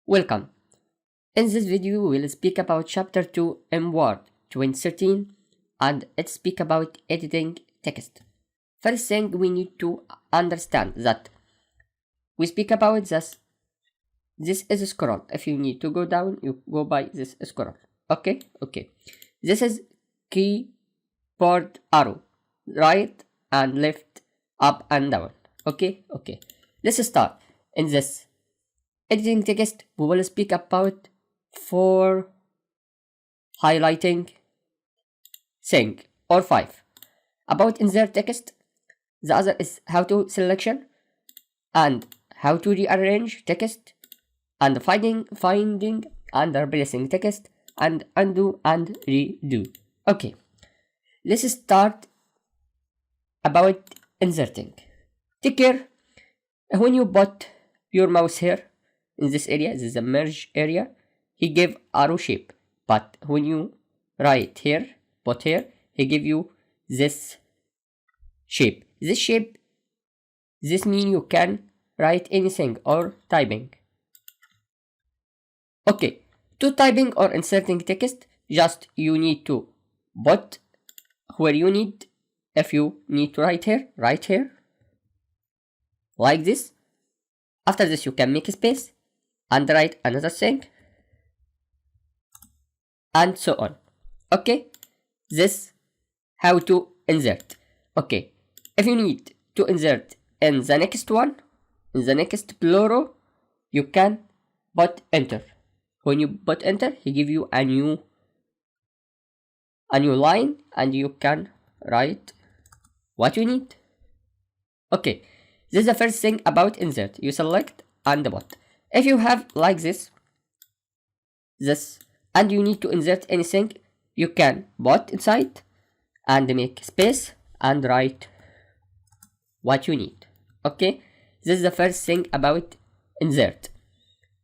Welcome. In this video, we'll speak about Chapter 2 in Word 2013 and it speak about editing text. First thing we need to understand that we speak about this. This is a scroll. If you need to go down, you go by this scroll. Okay. This is keyboard arrow, right and left, up and down. Okay. Let's start. In this editing text, we will speak about 4 highlighting thing or 5. About insert text, the other is how to selection and how to rearrange text and finding and replacing text and undo and redo. Okay, let's start about inserting. Take care when you put your mouse here in this area. This is the merge area. He gave arrow shape, but when you write here, put here, he give you this shape. This mean you can write anything or typing. Okay, to typing or inserting text, just you need to put where you need. If you need to write here, like this. After this, you can make a space and write another thing, and so on. Okay, this how to insert. Okay, if you need to insert in the next one, in the next plural, you can put enter. When you put enter, he give you a new line and you can write what you need. Okay, this is the first thing about insert. You select and put. If you have like this, and you need to insert anything, you can put inside and make space and write what you need. Okay, this is the first thing about insert.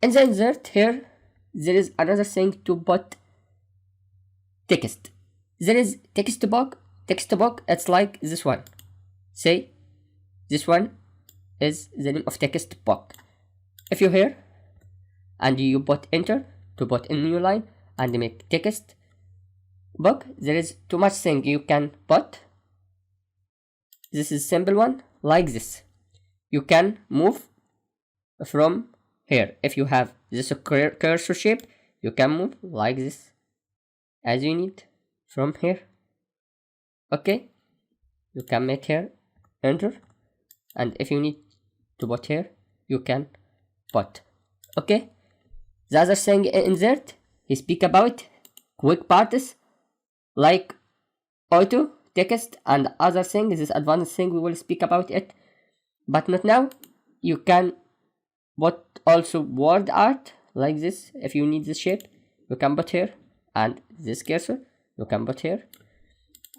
In the insert here, there is another thing to put text. There is text box. It's like this one. Say this one is the name of text box. If you here and you put enter to put in new line and make text box, there is too much thing you can put. This is simple one like this. You can move from here. If you have this cursor shape, you can move like this as you need from here. Okay, you can make here enter, and if you need to put here, you can put. Okay, the other thing in insert, he speak about quick parts like auto text and other things. This advanced thing we will speak about it, but not now. You can put also word art like this. If you need this shape, you can put here, and this cursor you can put here,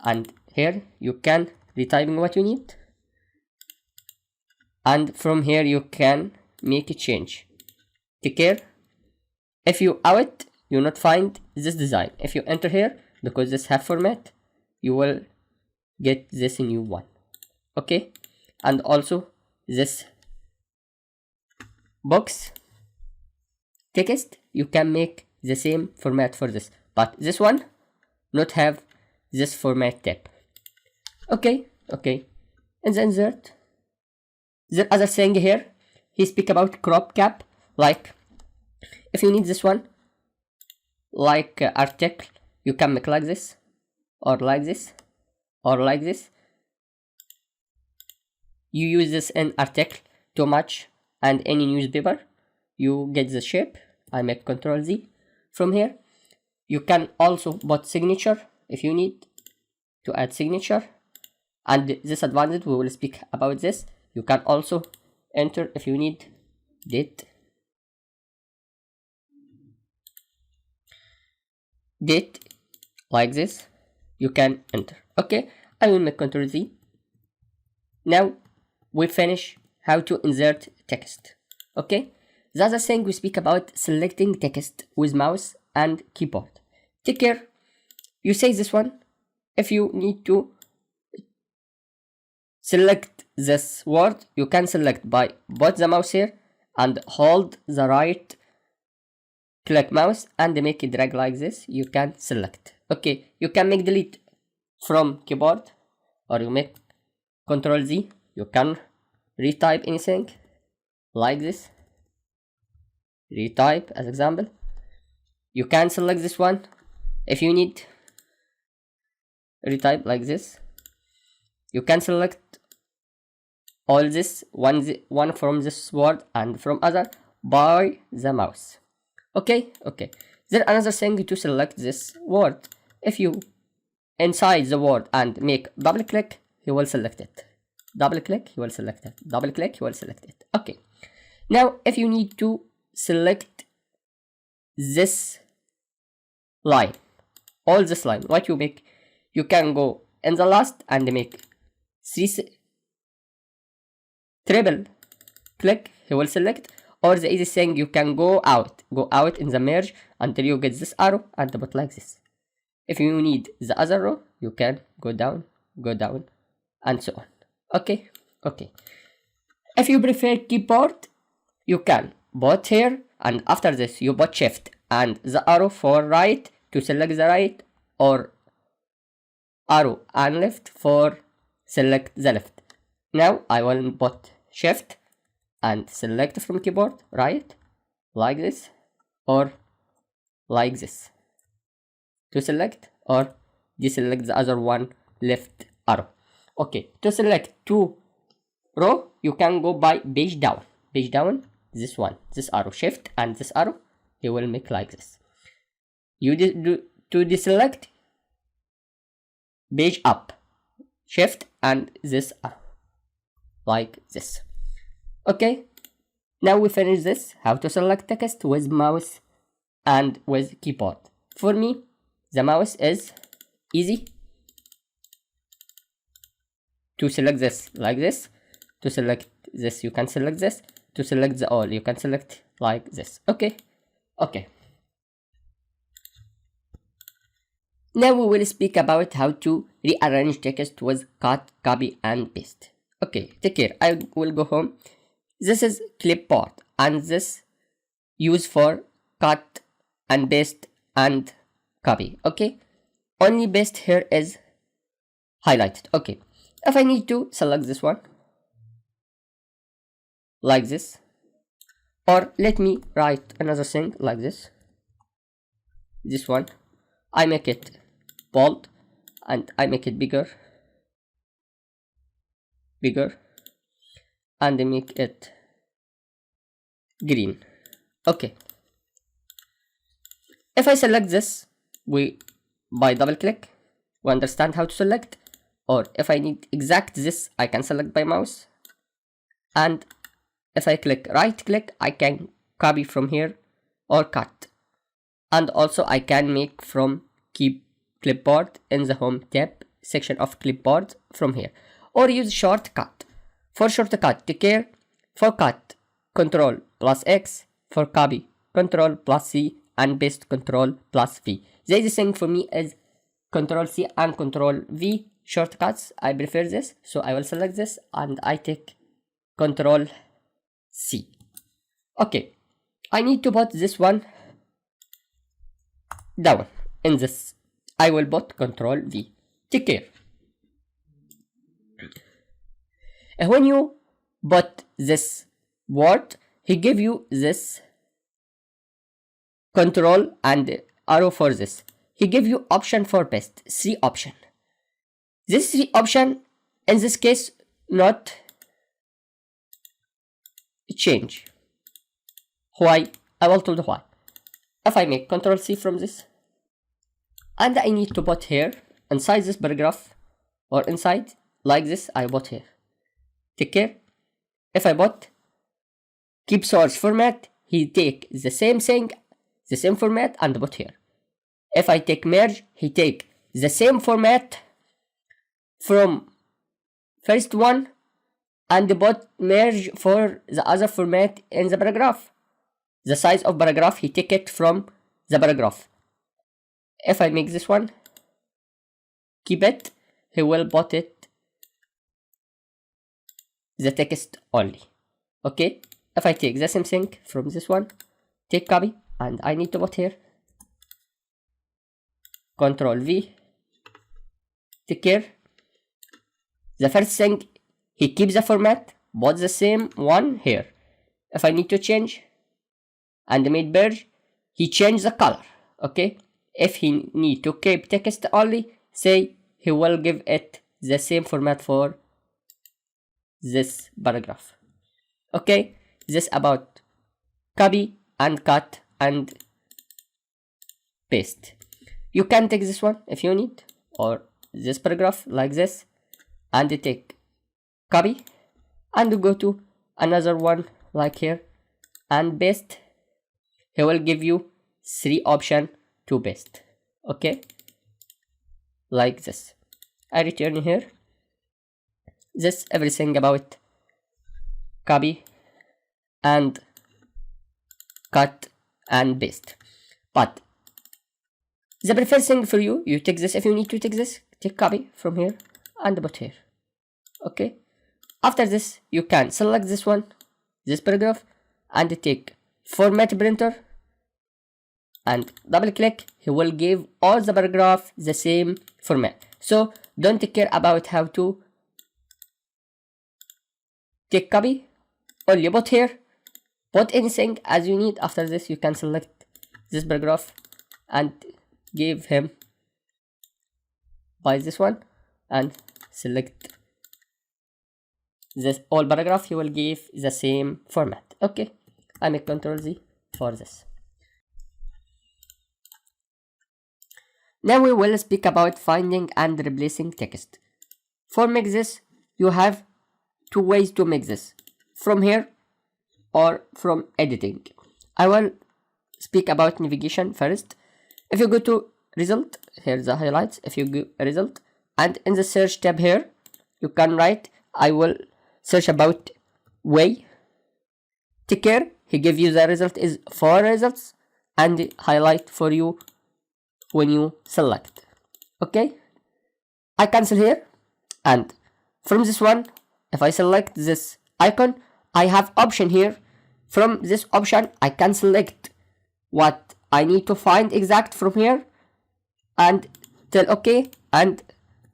and here you can retyping what you need, and from here you can make a change. Take care. If you out, you not find this design. If you enter here, because this have format, you will get this new one. Okay, and also this box text, you can make the same format for this, but this one not have this format tab. Okay, in the insert, the other thing here, he speak about crop cap. Like if you need this one like article, you can make like this or like this or like this. You use this in article too much and any newspaper, you get the shape. I make Ctrl Z from here. You can also put signature if you need to add signature, and this advantage we will speak about this. You can also enter if you need date like this, you can enter. Okay, I will make Ctrl Z. Now we finish how to insert text. Okay, the other thing we speak about selecting text with mouse and keyboard. Take care. You say this one. If you need to select this word, you can select by put the mouse here and hold the right click mouse and make it drag like this, you can select. Okay, you can make delete from keyboard, or you make Control Z, you can retype anything like this, retype as example. You can select this one if you need, retype like this. You can select all this one from this word and from other by the mouse. Okay. Then another thing to select this word, if you inside the word and make double click, you will select it. Double click, you will select it. Double click, you will select it. Okay. Now, if you need to select this line, all this line, what you make, you can go in the last and make triple click, you will select, or the easy thing, you can go out in the merge until you get this arrow and put like this. If you need the other row, you can go down, and so on. Okay. If you prefer keyboard, you can put here, and after this you put shift and the arrow for right to select the right, or arrow and left for select the left. Now I will put shift and select from keyboard right, like this, or like this, to select or deselect the other one left arrow. Okay, to select two row, you can go by page down, this one, this arrow, shift and this arrow, you will make like this. You to deselect, page up, shift and this arrow, like this. Okay, now we finish this, how to select text with mouse and with keyboard. For me, the mouse is easy. To select this like this, to select this you can select this, to select the all you can select like this. Okay. Now we will speak about how to rearrange text with cut, copy and paste. Okay, take care. I will go home. This is clipboard and this use for cut and paste and copy. Okay, only paste here is highlighted. Okay, if I need to select this one like this, or let me write another thing like this, one, I make it bold and I make it bigger, and I make it green. Okay, if I select this, by double click, we understand how to select, or if I need exact this, I can select by mouse, and if I right click, I can copy from here or cut, and also I can make from clipboard in the home tab section of clipboard from here, or use shortcut. For shortcut, take care, for cut, Control plus X, for copy, Control plus C, and paste, Control plus V. The easy thing for me is Control C and Control V shortcuts. I prefer this, so I will select this and I take Control C. Okay, I need to put this one down in this. I will put Control V. Take care. When you put this word, he give you this control and arrow for this. He give you option for paste, 3 option. This 3 option in this case not change. Why? I will tell you why. If I make Control C from this, and I need to put here inside this paragraph or inside like this, I put here. Take care. If I put keep source format, he take the same thing, the same format, and put here. If I take merge, he take the same format from first one and put merge for the other format in the paragraph. The size of paragraph, he take it from the paragraph. If I make this one, keep it, he will put it the text only. Okay, if I take the same thing from this one, take copy, and I need to put here Control V. Take care. The first thing, he keeps the format, but the same one here. If I need to change and made purge, he changed the color. Okay. If he need to keep text only, say he will give it the same format for this paragraph. Okay. This about copy and cut and paste. You can take this one if you need, or this paragraph like this, and take copy and go to another one like here and paste. He will give you 3 options to paste. Okay, like this. I return here. This everything about copy and cut and paste. But the preferred thing for you, you take this if you need to take this, take copy from here and put here. Okay. After this, you can select this one, this paragraph, and take format printer and double click. He will give all the paragraph the same format. So don't care about how to take copy. Only put here, put anything as you need. After this, you can select this paragraph and give him by this one and select this all paragraph. He will give the same format. Okay, I make Ctrl Z for this. Now we will speak about finding and replacing text. For make this, you have 2 ways to make this, from here or from editing. I will speak about navigation first. If you go to result, here's the highlights. If you go result and in the search tab here, you can write, I will search about way. Take care, he give you the result is 4 results and highlight for you when you select. Okay, I cancel here, and from this one, if I select this icon, I have option here. From this option, I can select what I need to find exact from here and tell okay and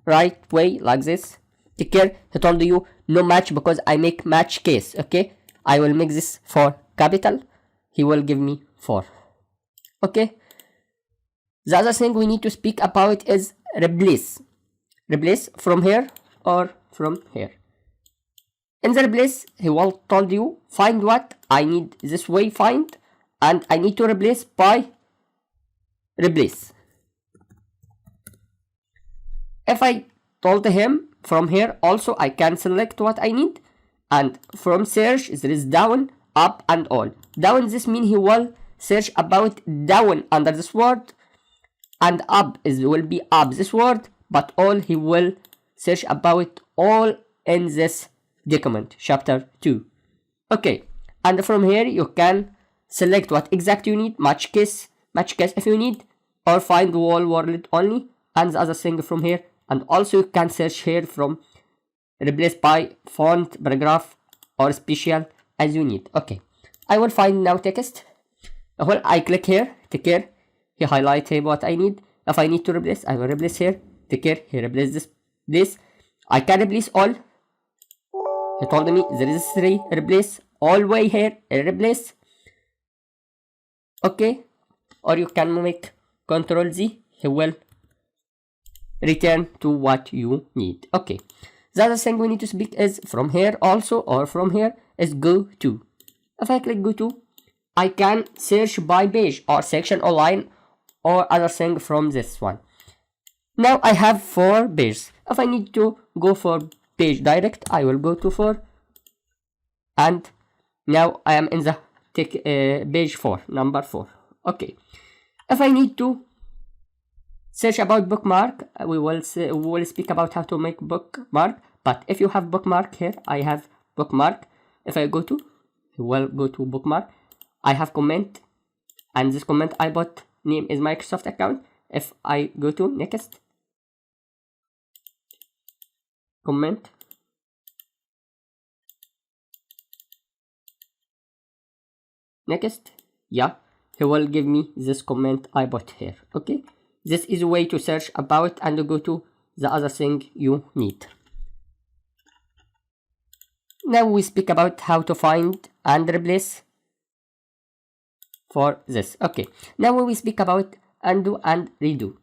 right way like this. Take care, he told you no match because I make match case. Okay, I will make this for capital, he will give me 4. Okay, the other thing we need to speak about is replace. Replace from here or from here. In the replace, he will told you find what I need this way find, and I need to replace by replace. If I told him from here also, I can select what I need, and from search there is down, up and all. Down, this means he will search about down under this word, and up will be up this word, but all he will search about all in this document chapter 2. Okay, and from here you can select what exact you need, match case if you need, or find whole world only, and the other thing from here. And also you can search here from replace by font, paragraph or special as you need. Okay, I will find now text. Well, I click here, take care, he highlight here what I need. If I need to replace, I will replace here, take care, he replace this. I can replace all. He told me there is 3 replace, all way here replace. Okay, or you can make Ctrl Z, he will return to what you need. Okay, the other thing we need to speak is from here also, or from here is go to. If I click go to, I can search by page or section online or other thing from this one. Now I have 4 pages. If I need to go for page direct, I will go to 4, and now I am in the page 4, number 4. Okay, if I need to search about bookmark, we will speak about how to make bookmark. But if you have bookmark here, I have bookmark. If I go to, we'll go to bookmark. I have comment, and this comment I bought name is Microsoft account. If I go to next, comment, next, yeah, he will give me this comment I put here. Okay, this is a way to search about and go to the other thing you need. Now we speak about how to find and replace for this. Okay, now we speak about undo and redo.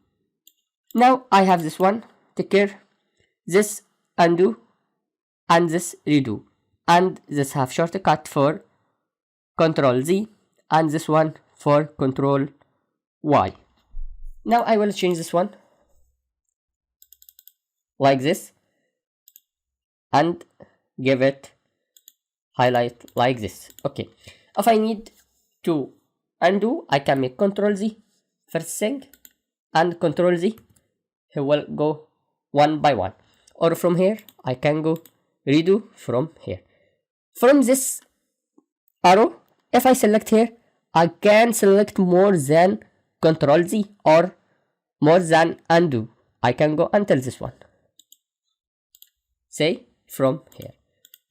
Now I have this one, take care, this undo and this redo, and this have shortcut for Control Z and this one for Control Y. Now I will change this one like this and give it highlight like this. Okay, if I need to undo, I can make Control Z first thing and Control Z. He will go one by one, or from here I can go redo from here. From this arrow, if I select here, I can select more than Control Z or more than undo. I can go until this one. Say from here,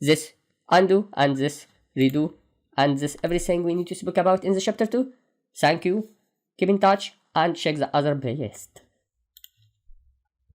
this undo and this redo and this everything we need to speak about in the chapter 2. Thank you, keep in touch and check the other playlist.